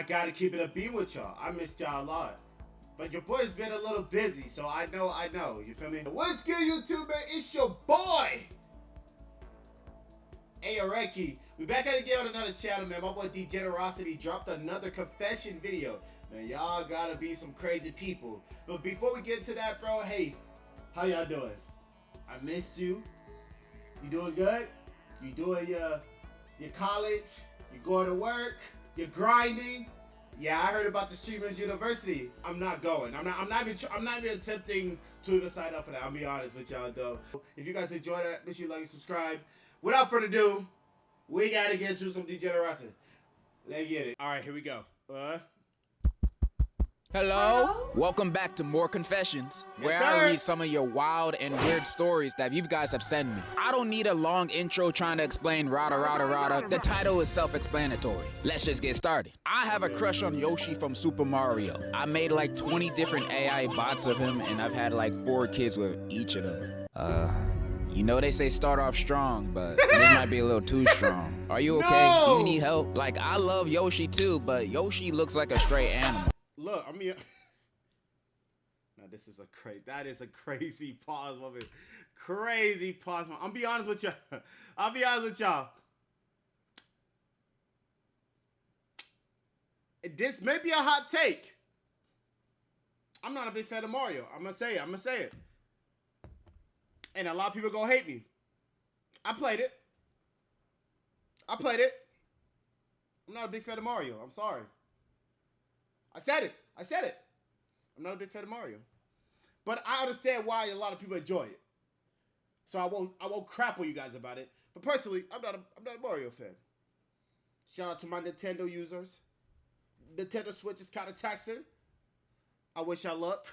gotta keep it a beat with y'all. I missed y'all a lot. But your boy's been a little busy, so I know. You feel me? What's good, YouTube, man? It's your boy, Degenerocity. We back at it again on another channel, man. My boy Degenerocity dropped another confession video. Man, y'all gotta be some crazy people. But before we get into that, bro, hey, how y'all doing? I missed you. You doing good? You doing your college? You going to work? You're grinding? Yeah, I heard about the Streamers University. I'm not going. I'm not even attempting to even sign up for that. I'll be honest with y'all though. If you guys enjoy that, make sure you like and subscribe. Without further ado, we gotta get into some degenerocity. Let's get it. All right, here we go. Hello? Welcome back to More Confessions, where I read some of your wild and weird stories that you guys have sent me. I don't need a long intro trying to explain rada. The title is self-explanatory. Let's just get started. I have a crush on Yoshi from Super Mario. I made like 20 different AI bots of him, and I've had like 4 kids with each of them. You know they say start off strong, but this might be a little too strong. Are you okay? No! Do you need help? Like, I love Yoshi too, but Yoshi looks like a stray animal. Look, I mean, now that is a crazy pause moment. Crazy pause moment. I'll be honest with y'all. This may be a hot take. I'm not a big fan of Mario. I'm gonna say it. And a lot of people gonna hate me. I played it. I'm not a big fan of Mario. I'm sorry. I said it. I'm not a big fan of Mario. But I understand why a lot of people enjoy it. So I won't crap on you guys about it. But personally, I'm not a Mario fan. Shout out to my Nintendo users. Nintendo Switch is kind of taxing. I wish y'all luck.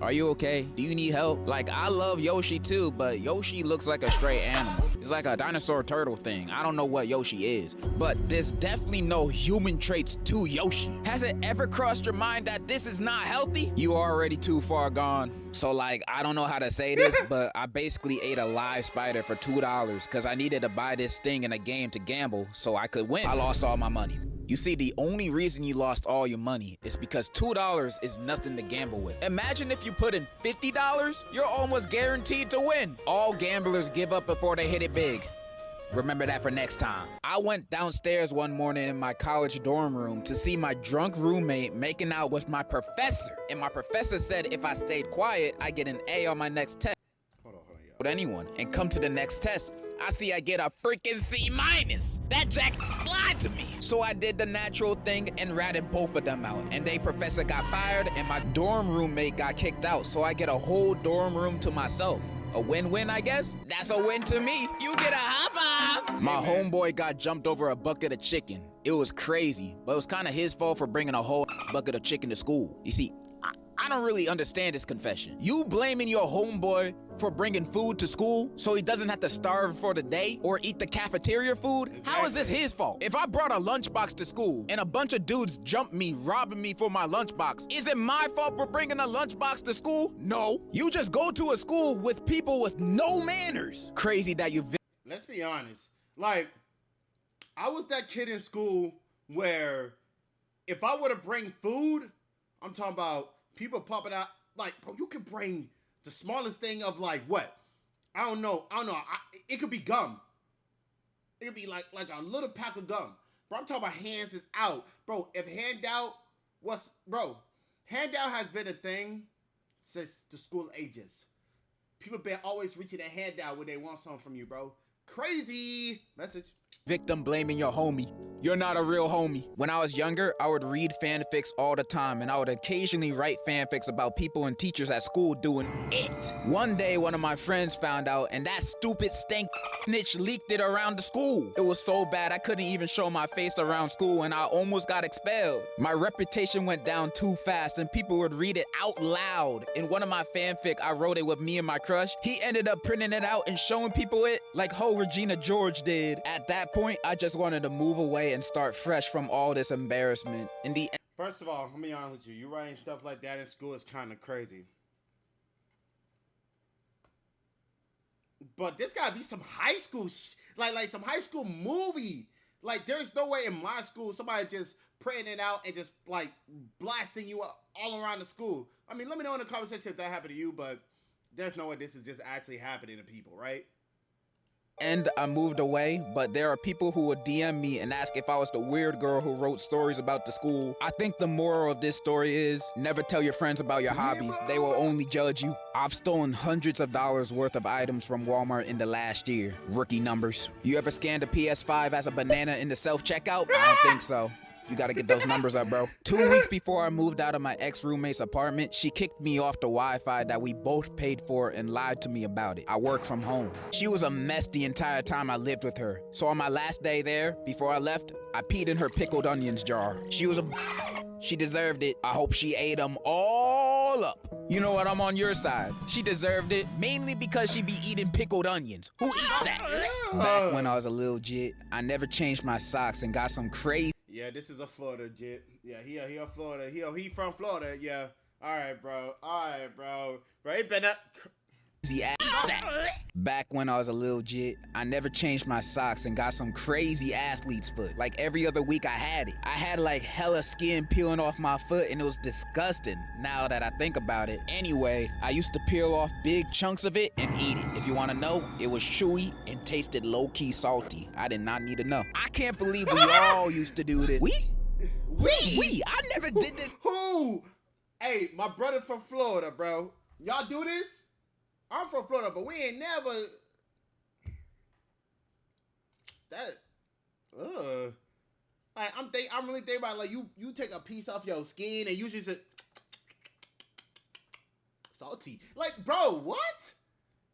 Are you okay? Do you need help? Like, I love Yoshi too, but Yoshi looks like a stray animal. It's like a dinosaur turtle thing. I don't know what Yoshi is, but there's definitely no human traits to Yoshi. Has it ever crossed your mind that this is not healthy? You are already too far gone. So like, I don't know how to say this, but I basically ate a live spider for $2 because I needed to buy this thing in a game to gamble so I could win. I lost all my money. You see, the only reason you lost all your money is because $2 is nothing to gamble with. Imagine if you put in $50, you're almost guaranteed to win. All gamblers give up before they hit it big. Remember that for next time. I went downstairs one morning in my college dorm room to see my drunk roommate making out with my professor. And my professor said if I stayed quiet, I get an A on my next test. Hold on, with anyone. And come to the next test, I see I get a freaking C-. That jack lied to me. So I did the natural thing and ratted both of them out. And they professor got fired and my dorm roommate got kicked out. So I get a whole dorm room to myself. A win-win, I guess? That's a win to me. You get a high five. My homeboy got jumped over a bucket of chicken. It was crazy, but it was kind of his fault for bringing a whole bucket of chicken to school. You see, I don't really understand this confession. You blaming your homeboy for bringing food to school so he doesn't have to starve for the day or eat the cafeteria food? Exactly. How is this his fault? If I brought a lunchbox to school and a bunch of dudes jumped me, robbing me for my lunchbox, is it my fault for bringing a lunchbox to school? No. You just go to a school with people with no manners. Crazy that you... Let's be honest. Like, I was that kid in school where if I were to bring food, I'm talking about people popping out, like, bro, you could bring the smallest thing of like what? I don't know. It could be gum. It could be like a little pack of gum. Bro, I'm talking about hands is out. Bro, if handout has been a thing since the school ages. People been always reaching a handout when they want something from you, bro. Crazy message. Victim blaming your homie. You're not a real homie. When I was younger, I would read fanfics all the time, and I would occasionally write fanfics about people and teachers at school doing it. One day, one of my friends found out, and that stupid stank snitch leaked it around the school. It was so bad I couldn't even show my face around school, and I almost got expelled. My reputation went down too fast, and people would read it out loud. In one of my fanfic, I wrote it with me and my crush. He ended up printing it out and showing people it like ho Regina George did. At that point, I just wanted to move away and start fresh from all this embarrassment. In the First of all, let me be honest with you. You writing stuff like that in school is kind of crazy. But this gotta be some high school, like some high school movie. Like, there's no way in my school somebody just printing it out and just like blasting you all around the school. I mean, let me know in the conversation if that happened to you, but there's no way this is just actually happening to people, right? And I moved away, but there are people who would DM me and ask if I was the weird girl who wrote stories about the school. I think the moral of this story is never tell your friends about your hobbies. They will only judge you. I've stolen hundreds of dollars worth of items from Walmart in the last year. Rookie numbers. You ever scanned a PS5 as a banana in the self-checkout? I don't think so. You gotta get those numbers up, bro. 2 weeks before I moved out of my ex-roommate's apartment, she kicked me off the Wi-Fi that we both paid for and lied to me about it. I work from home. She was a mess the entire time I lived with her. So on my last day there, before I left, I peed in her pickled onions jar. She deserved it. I hope she ate them all up. You know what? I'm on your side. She deserved it, mainly because she be eating pickled onions. Who eats that? Back when I was a little jit, I never changed my socks and got some crazy... Yeah, this is a Florida jit. Yeah, he a Florida. He from Florida. Yeah. All right, bro. Bro, he been up. Back when I was a little jit, I never changed my socks and got some crazy athlete's foot. Like every other week I had it. I had like hella skin peeling off my foot and it was disgusting now that I think about it. Anyway, I used to peel off big chunks of it and eat it. If you want to know, it was chewy and tasted low-key salty. I did not need to know. I can't believe we all used to do this. We? I never did this. Who? Hey, my brother from Florida, bro. Y'all do this? I'm from Florida, but we ain't never. Like I'm really thinking about like you take a piece off your skin and you just salty. Like, bro, what?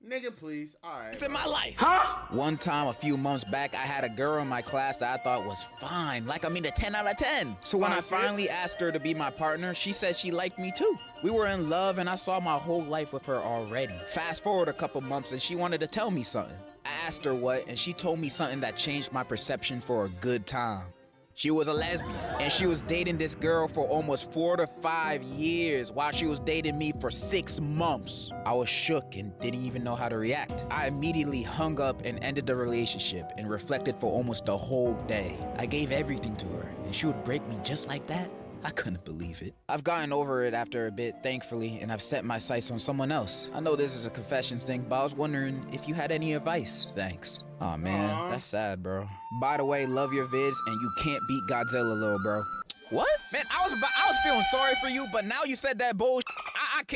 Nigga, please. All right. It's in my life. Huh? One time a few months back, I had a girl in my class that I thought was fine. Like, I mean, a 10 out of 10. So when I finally asked her to be my partner, she said she liked me too. We were in love and I saw my whole life with her already. Fast forward a couple months and she wanted to tell me something. I asked her what, and she told me something that changed my perception for a good time. She was a lesbian, and she was dating this girl for almost 4 to 5 years while she was dating me for 6 months. I was shook and didn't even know how to react. I immediately hung up and ended the relationship and reflected for almost the whole day. I gave everything to her, and she would break me just like that? I couldn't believe it. I've gotten over it after a bit, thankfully, and I've set my sights on someone else. I know this is a confessions thing, but I was wondering if you had any advice. Thanks. Aw, man, that's sad, bro. By the way, love your vids, and you can't beat Godzilla, little bro. What? Man, I was feeling sorry for you, but now you said that bullshit.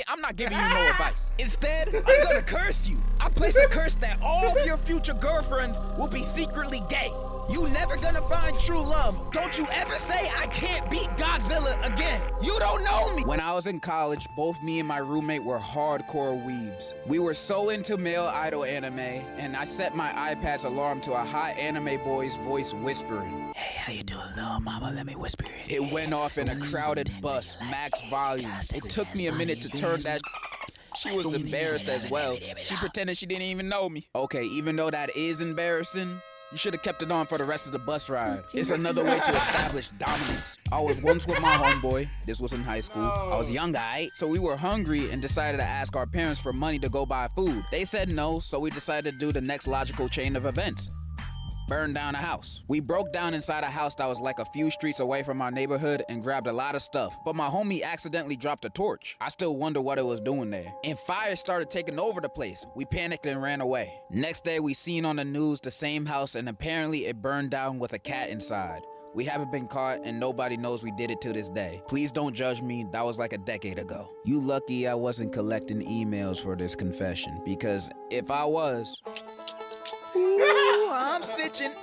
I'm not giving you no advice. Instead, I'm gonna curse you. I place a curse that all of your future girlfriends will be secretly gay. You never gonna find true love. Don't you ever say I can't beat Godzilla again. You don't know me. When I was in college, both me and my roommate were hardcore weebs. We were so into male idol anime, and I set my iPad's alarm to a hot anime boy's voice whispering. Hey, how you doing, little mama? Let me whisper it. It went off in a crowded bus, max volume. It took me a minute to turn that. She was embarrassed as well. She pretended she didn't even know me. Okay, even though that is embarrassing, you should have kept it on for the rest of the bus ride. It's another way to establish dominance. I was once with my homeboy. This was in high school. I was young, so we were hungry and decided to ask our parents for money to go buy food. They said no, so we decided to do the next logical chain of events. Burn down a house. We broke down inside a house that was like a few streets away from our neighborhood and grabbed a lot of stuff. But my homie accidentally dropped a torch. I still wonder what it was doing there. And fire started taking over the place. We panicked and ran away. Next day, we seen on the news the same house, and apparently it burned down with a cat inside. We haven't been caught and nobody knows we did it to this day. Please don't judge me, that was like a decade ago. You lucky I wasn't collecting emails for this confession, because if I was... Ooh, I'm snitching.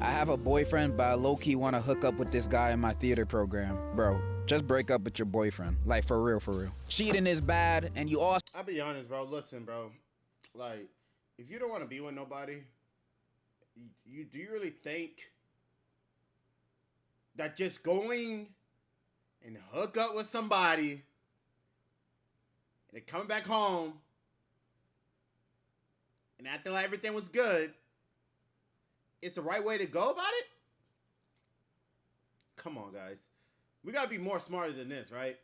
I have a boyfriend, but I low-key want to hook up with this guy in my theater program. Bro, just break up with your boyfriend. Like, for real. Cheating is bad, and you also... I'll be honest, bro. Listen, bro. Like, if you don't want to be with nobody, do you really think that just going and hook up with somebody and then coming back home and acting like everything was good is the right way to go about it? Come on, guys. We gotta be more smarter than this, right?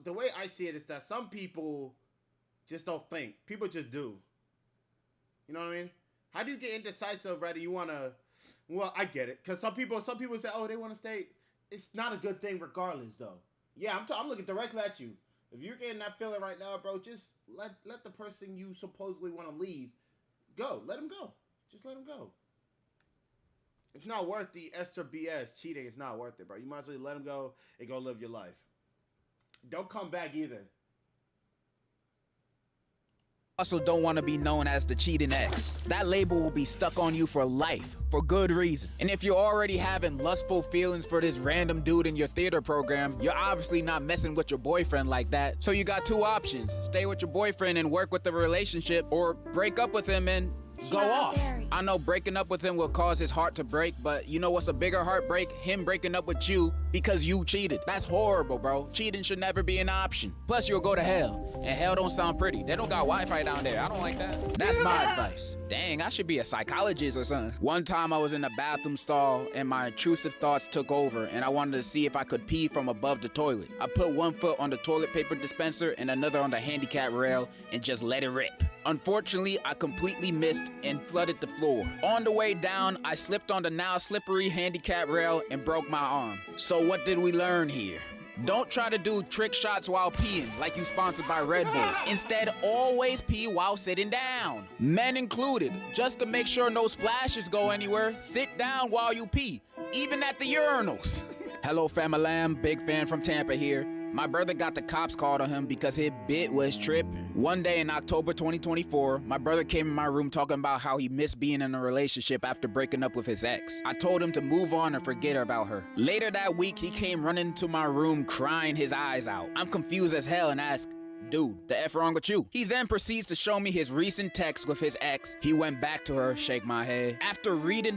The way I see it is that some people just don't think. People just do. You know what I mean? How do you get indecisive whether you wanna Well, I get it, because some people say, oh, they want to stay. It's not a good thing regardless, though. Yeah, I'm looking directly at you. If you're getting that feeling right now, bro, just let the person you supposedly want to leave go. Let him go. Just let him go. It's not worth the Esther BS. Cheating is not worth it, bro. You might as well let him go and go live your life. Don't come back either. Also don't want to be known as the cheating ex. That label will be stuck on you for life, for good reason. And if you're already having lustful feelings for this random dude in your theater program, you're obviously not messing with your boyfriend like that. So you got two options: stay with your boyfriend and work with the relationship, or break up with him and go off. I know breaking up with him will cause his heart to break, but you know what's a bigger heartbreak? Him breaking up with you because you cheated. That's horrible, bro. Cheating should never be an option. Plus, you'll go to hell. And hell don't sound pretty. They don't got Wi-Fi down there. I don't like that. That's my advice. Dang, I should be a psychologist or something. One time I was in a bathroom stall and my intrusive thoughts took over and I wanted to see if I could pee from above the toilet. I put one foot on the toilet paper dispenser and another on the handicap rail and just let it rip. Unfortunately, I completely missed and flooded the floor. On the way down, I slipped on the now slippery handicap rail and broke my arm. So what did we learn here? Don't try to do trick shots while peeing like you sponsored by Red Bull. Instead, always pee while sitting down. Men included. Just to make sure no splashes go anywhere, sit down while you pee, even at the urinals. Hello, fam-a-lam, big fan from Tampa here. My brother got the cops called on him because his bit was tripping. One day in October 2024, my brother came in my room talking about how he missed being in a relationship after breaking up with his ex. I told him to move on and forget about her. Later that week, he came running into my room crying his eyes out. I'm confused as hell and asked, dude, the F wrong with you? He then proceeds to show me his recent text with his ex. He went back to her, shake my head. After reading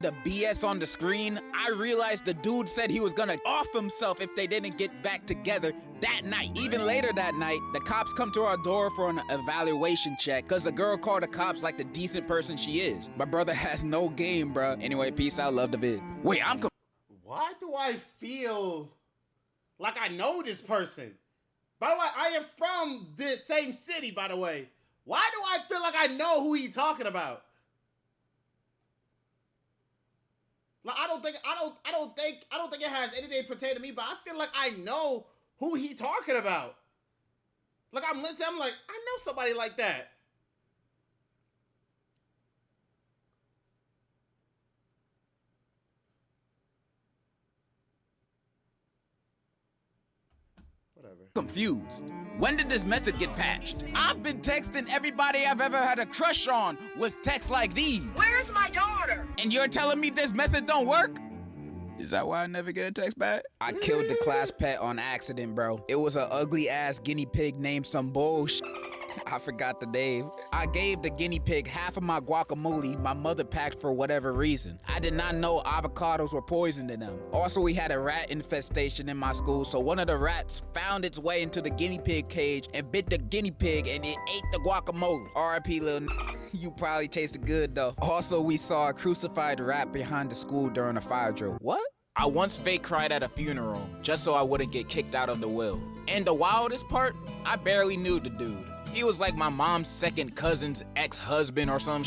the BS on the screen, I realized the dude said he was gonna off himself if they didn't get back together that night. Even later that night, the cops come to our door for an evaluation check because the girl called the cops like the decent person she is. My brother has no game, bruh. Anyway, peace out, love the vids. Wait, why do I feel like I know this person? By the way, I am from the same city, by the way. Why do I feel like I know who he's talking about? Like, I don't think it has anything pertaining to me, but I feel like I know who he talking about. Like, I'm listening, I'm like, I know somebody like that. Whatever. Confused. When did this method get patched? I've been texting everybody I've ever had a crush on with texts like these. Where's my daughter? And you're telling me this method don't work? Is that why I never get a text back? I killed the class pet on accident, bro. It was an ugly ass guinea pig named some bullshit. I forgot the name. I gave the guinea pig half of my guacamole my mother packed for whatever reason. I did not know avocados were poisoned in them. Also, we had a rat infestation in my school, so one of the rats found its way into the guinea pig cage and bit the guinea pig and it ate the guacamole. R.I.P. little you probably tasted good though. Also, we saw a crucified rat behind the school during a fire drill. What? I once fake cried at a funeral just so I wouldn't get kicked out of the will. And the wildest part, I barely knew the dude. He was like my mom's second cousin's ex-husband or some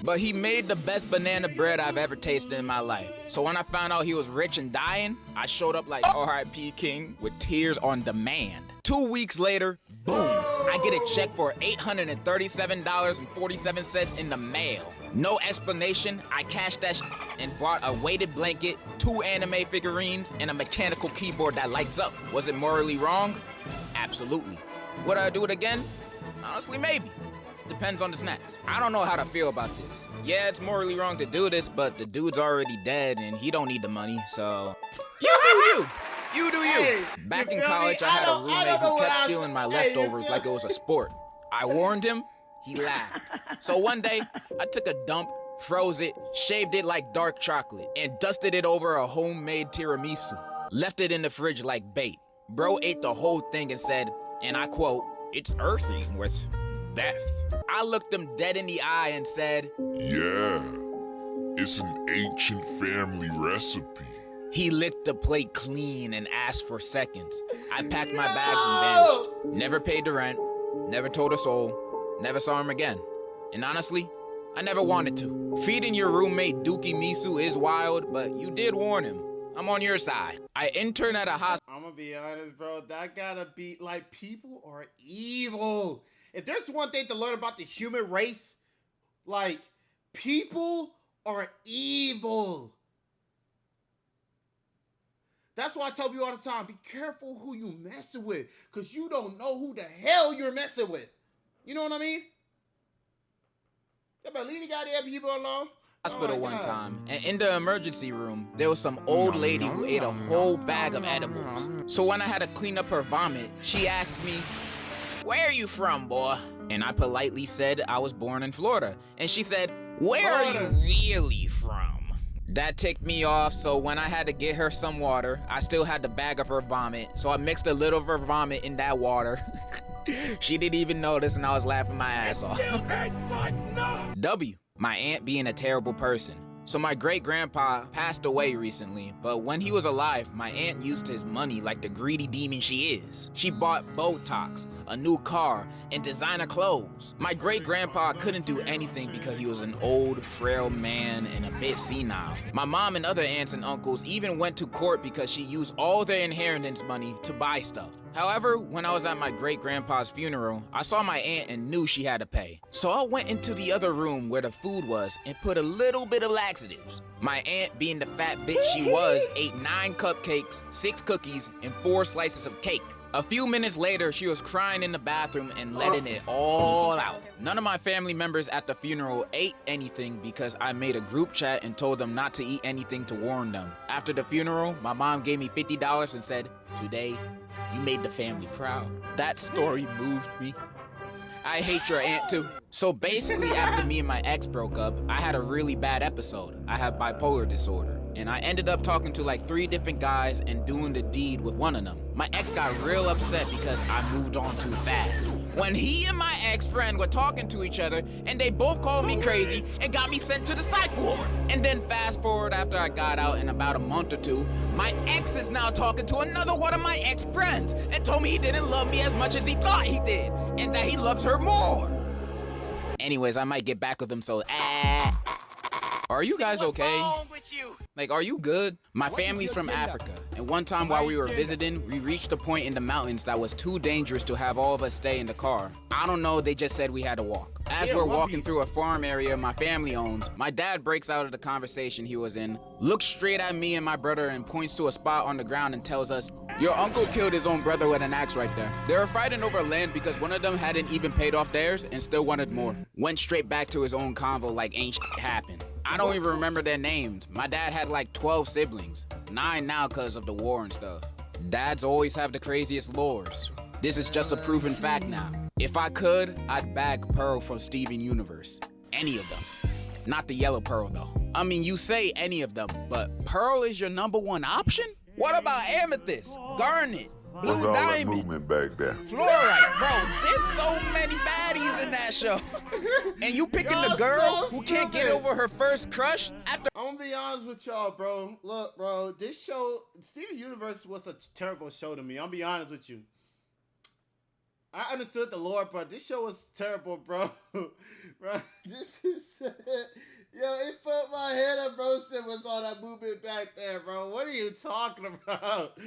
but he made the best banana bread I've ever tasted in my life. So when I found out he was rich and dying, I showed up like R.I.P. King with tears on demand. 2 weeks later, boom, I get a check for $837.47 in the mail. No explanation, I cashed that and bought a weighted blanket, 2 anime figurines, and a mechanical keyboard that lights up. Was it morally wrong? Absolutely. Would I do it again? Honestly, maybe. Depends on the snacks. I don't know how to feel about this. Yeah, it's morally wrong to do this, but the dude's already dead and he don't need the money, so... You do you! You do you! Hey, back in college, I had a roommate who kept stealing my leftovers like it was a sport. I warned him, he laughed. So one day, I took a dump, froze it, shaved it like dark chocolate, and dusted it over a homemade tiramisu. Left it in the fridge like bait. Bro ate the whole thing and said, and I quote, "It's earthy with death." I looked him dead in the eye and said, "Yeah, it's an ancient family recipe." He licked the plate clean and asked for seconds. I packed my bags and vanished. Never paid the rent, never told a soul, never saw him again. And honestly, I never wanted to. Feeding your roommate Dookie Misu is wild, but you did warn him. I'm on your side. I interned at a hospital. I'm gonna be honest, bro. That gotta be, like, people are evil. If there's one thing to learn about the human race, like, people are evil. That's why I tell you all the time, be careful who you messing with, because you don't know who the hell you're messing with. You know what I mean? Yeah, but leave the goddamn people alone. Hospital one time, and in the emergency room, there was some old lady who ate a whole bag of edibles. So when I had to clean up her vomit, she asked me, "Where are you from, boy?" And I politely said I was born in Florida. And she said, "Where are you really from?" That ticked me off, so when I had to get her some water, I still had the bag of her vomit, so I mixed a little of her vomit in that water. She didn't even notice, and I was laughing my ass off. W. My aunt being a terrible person. So my great-grandpa passed away recently, but when he was alive, my aunt used his money like the greedy demon she is. She bought Botox, a new car, and designer clothes. My great-grandpa couldn't do anything because he was an old, frail man and a bit senile. My mom and other aunts and uncles even went to court because she used all their inheritance money to buy stuff. However, when I was at my great-grandpa's funeral, I saw my aunt and knew she had to pay. So I went into the other room where the food was and put a little bit of laxatives. My aunt, being the fat bitch she was, ate 9 cupcakes, 6 cookies, and 4 slices of cake. A few minutes later, she was crying in the bathroom and letting it all out. None of my family members at the funeral ate anything because I made a group chat and told them not to eat anything to warn them. After the funeral, my mom gave me $50 and said, "Today, you made the family proud." That story moved me. I hate your aunt too. So basically, after me and my ex broke up, I had a really bad episode. I have bipolar disorder. And I ended up talking to like 3 different guys and doing the deed with one of them. My ex got real upset because I moved on too fast. When he and my ex-friend were talking to each other, and they both called me crazy and got me sent to the psych ward. And then fast forward after I got out in about a month or 2, my ex is now talking to another one of my ex-friends and told me he didn't love me as much as he thought he did, and that he loves her more. Anyways, I might get back with him, so Are you guys okay? Like, are you good? My family's from Africa, and one time while we were visiting, we reached a point in the mountains that was too dangerous to have all of us stay in the car. I don't know, they just said we had to walk. As we're walking through a farm area my family owns, my dad breaks out of the conversation he was in, looks straight at me and my brother and points to a spot on the ground and tells us, "Your uncle killed his own brother with an axe right there." They were fighting over land because one of them hadn't even paid off theirs and still wanted more. Went straight back to his own convo like ain't shit happened. I don't even remember their names. My dad had like 12 siblings, 9 now because of the war and stuff. Dads always have the craziest lores. This is just a proven fact now. If I could, I'd bag Pearl from Steven Universe. Any of them. Not the yellow Pearl though. I mean, you say any of them, but Pearl is your #1 option? What about Amethyst, Garnet, Blue Diamond, back there. Fluorite? Bro, there's so many baddies in that show. And you picking the girl who can't get over her first crush after. I'm gonna be honest with y'all, bro. Look, bro, this show, Steven Universe, was a terrible show to me. I'm gonna be honest with you. I understood the lore, but this show was terrible, bro. Bro, this is... Yo, it fucked my head up, bro. Said was all that movement back there, bro. What are you talking about?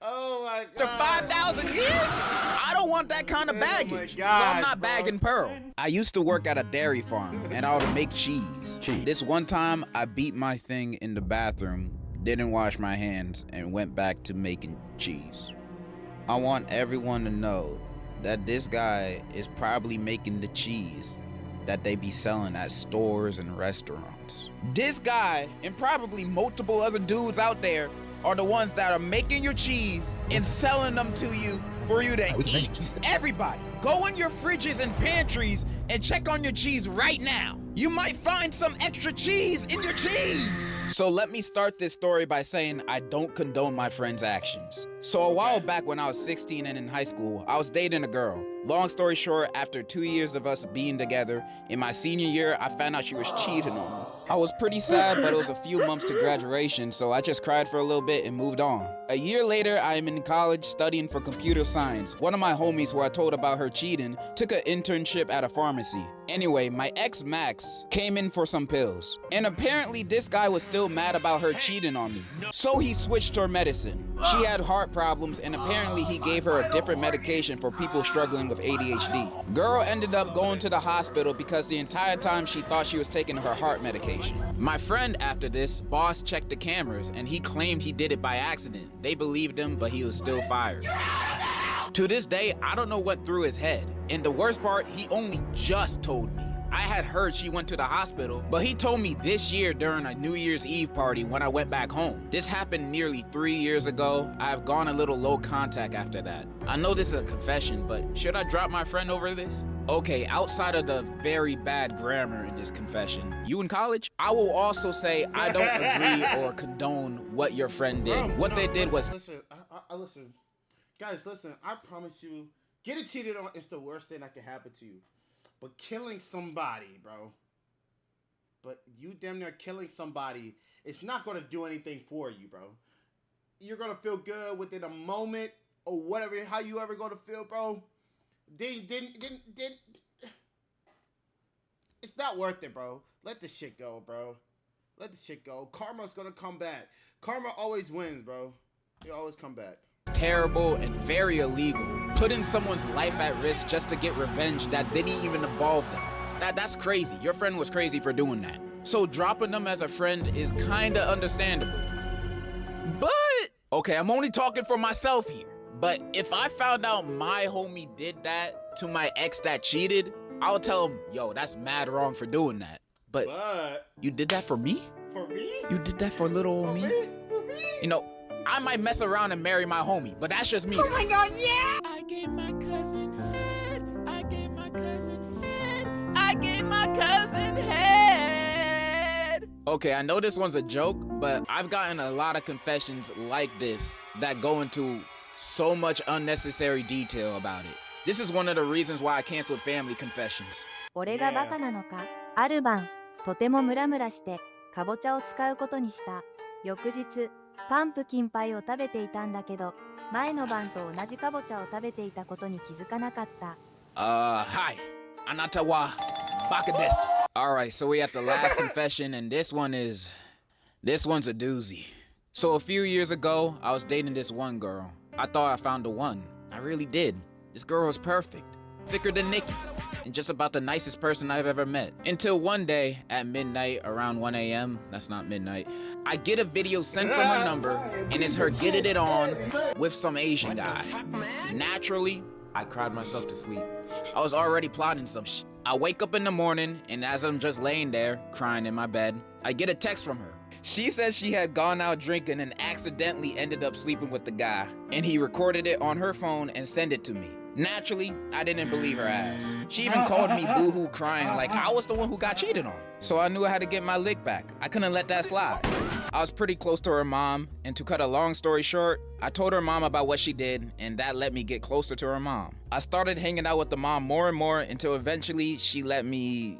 Oh my god. After 5,000 years? I don't want that kind of baggage. Oh my So God, I'm not bagging Pearl. I used to work at a dairy farm, and I would make cheese. This one time, I beat my thing in the bathroom, didn't wash my hands, and went back to making cheese. I want everyone to know that this guy is probably making the cheese that they be selling at stores and restaurants. This guy, and probably multiple other dudes out there, are the ones that are making your cheese and selling them to you for you to eat. Everybody, go in your fridges and pantries and check on your cheese right now. You might find some extra cheese in your cheese. So let me start this story by saying I don't condone my friend's actions. So a while back when I was 16 and in high school, I was dating a girl. Long story short, after 2 years of us being together, in my senior year, I found out she was cheating on me. I was pretty sad, but it was a few months to graduation, so I just cried for a little bit and moved on. A year later, I am in college studying for computer science. One of my homies who I told about her cheating took an internship at a pharmacy. Anyway, my ex Max came in for some pills, and apparently this guy was still mad about her cheating on me. So he switched her medicine. She had heart problems, and apparently he gave her a different medication for people struggling with ADHD. Girl ended up going to the hospital because the entire time she thought she was taking her heart medication. My friend after this, boss checked the cameras, and he claimed he did it by accident. They believed him, but he was still fired. To this day, I don't know what through his head. And the worst part, he only just told me. I had heard she went to the hospital, but he told me this year during a New Year's Eve party when I went back home. This happened nearly 3 years ago. I have gone a little low contact after that. I know this is a confession, but should I drop my friend over this? Okay, outside of the very bad grammar in this confession, you in college? I will also say I don't agree or condone what your friend did. What they did was... Listen, listen. Guys, listen, I promise you, getting cheated on is the worst thing that can happen to you. But killing somebody, bro. But you damn near killing somebody, it's not going to do anything for you, bro. You're going to feel good within a moment or whatever, how you ever going to feel, bro. It's not worth it, bro. Let this shit go, bro. Let this shit go. Karma's going to come back. Karma always wins, bro. You always come back. Terrible and very illegal. Putting someone's life at risk just to get revenge that didn't even involve them. That's crazy. Your friend was crazy for doing that. So dropping them as a friend is kinda understandable. But, okay, I'm only talking for myself here. But if I found out my homie did that to my ex that cheated, I'll tell him, yo, that's mad wrong for doing that. But you did that for me? For me? You did that for little old me? For me? You know, I might mess around and marry my homie, but that's just me. Oh my god, yeah! I gave my cousin head. I gave my cousin head. I gave my cousin head. Okay, I know this one's a joke, but I've gotten a lot of confessions like this that go into so much unnecessary detail about it. This is one of the reasons why I canceled family confessions. 俺がバカなのか。ある晩、とてもムラムラしてかぼちゃを使うことにした。翌日、パンプキンパイを食べていたんだけど、前の晩と同じかぼちゃを食べていたことに気づかなかった。Hi. Anata wa baka desu. Alright, so we at the last confession, and this one's a doozy. So a few years ago, I was dating this one girl. I thought I found the one. I really did. This girl was perfect. Thicker than Nikki. And just about the nicest person I've ever met. Until one day, at midnight, around 1 a.m., that's not midnight, I get a video sent from her number, and it's her getting it on with some Asian guy. Naturally, I cried myself to sleep. I was already plotting some shit. I wake up in the morning, and as I'm just laying there, crying in my bed, I get a text from her. She says she had gone out drinking and accidentally ended up sleeping with the guy, and he recorded it on her phone and sent it to me. Naturally, I didn't believe her ass. She even called me boohoo crying like I was the one who got cheated on. So I knew I had to get my lick back. I couldn't let that slide. I was pretty close to her mom, and to cut a long story short, I told her mom about what she did, and that let me get closer to her mom. I started hanging out with the mom more and more until eventually she let me,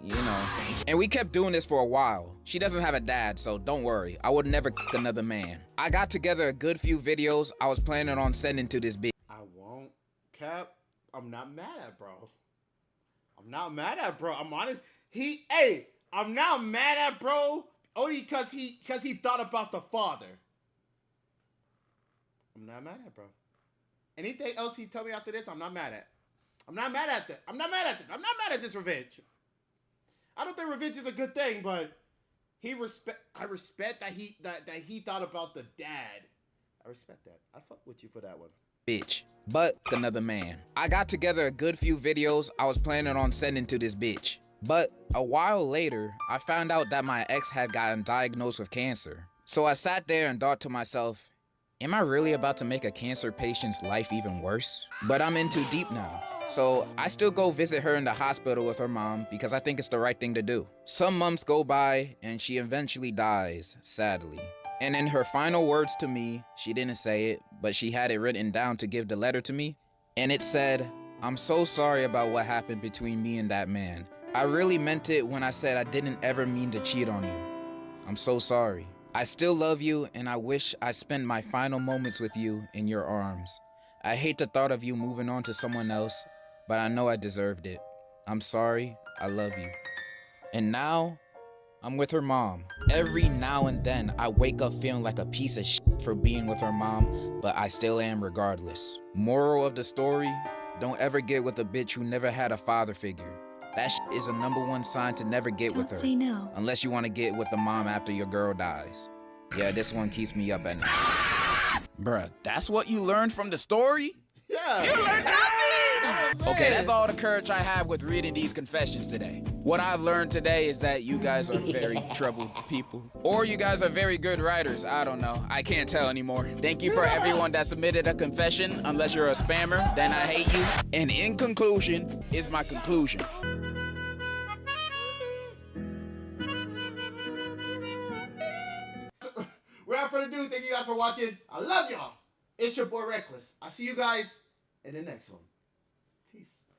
And we kept doing this for a while. She doesn't have a dad, so don't worry. I would never another man. I got together a good few videos I was planning on sending to this bitch. I won't. Cap, I'm not mad at bro. I'm not mad at bro. I'm honest. I'm not mad at bro only because he thought about the father. I'm not mad at bro. Anything else he tell me after this, I'm not mad at. I'm not mad at that. I'm not mad at this. I'm not mad at this revenge. I don't think revenge is a good thing, but I respect that he thought about the dad. I respect that. I fuck with you for that one. Bitch, but another man. I got together a good few videos I was planning on sending to this bitch. But a while later, I found out that my ex had gotten diagnosed with cancer. So I sat there and thought to myself, am I really about to make a cancer patient's life even worse? But I'm in too deep now. So I still go visit her in the hospital with her mom because I think it's the right thing to do. Some months go by and she eventually dies, sadly. And in her final words to me, she didn't say it, but she had it written down to give the letter to me. And it said, I'm so sorry about what happened between me and that man. I really meant it when I said I didn't ever mean to cheat on you. I'm so sorry. I still love you, and I wish I spent my final moments with you in your arms. I hate the thought of you moving on to someone else, but I know I deserved it. I'm sorry. I love you. And now, I'm with her mom. Every now and then, I wake up feeling like a piece of shit for being with her mom, but I still am regardless. Moral of the story, don't ever get with a bitch who never had a father figure. That shit is a #1 sign to never get with her. Say no. Unless you want to get with the mom after your girl dies. Yeah, this one keeps me up at night. Bruh, that's what you learned from the story? Yeah. You learned nothing! Okay, that's all the courage I have with reading these confessions today. What I've learned today is that you guys are very troubled people. Or you guys are very good writers. I don't know. I can't tell anymore. Thank you for everyone that submitted a confession. Unless you're a spammer, then I hate you. And in conclusion is my conclusion. Without further ado, thank you guys for watching. I love y'all. It's your boy Reckless. I'll see you guys in the next one. Peace.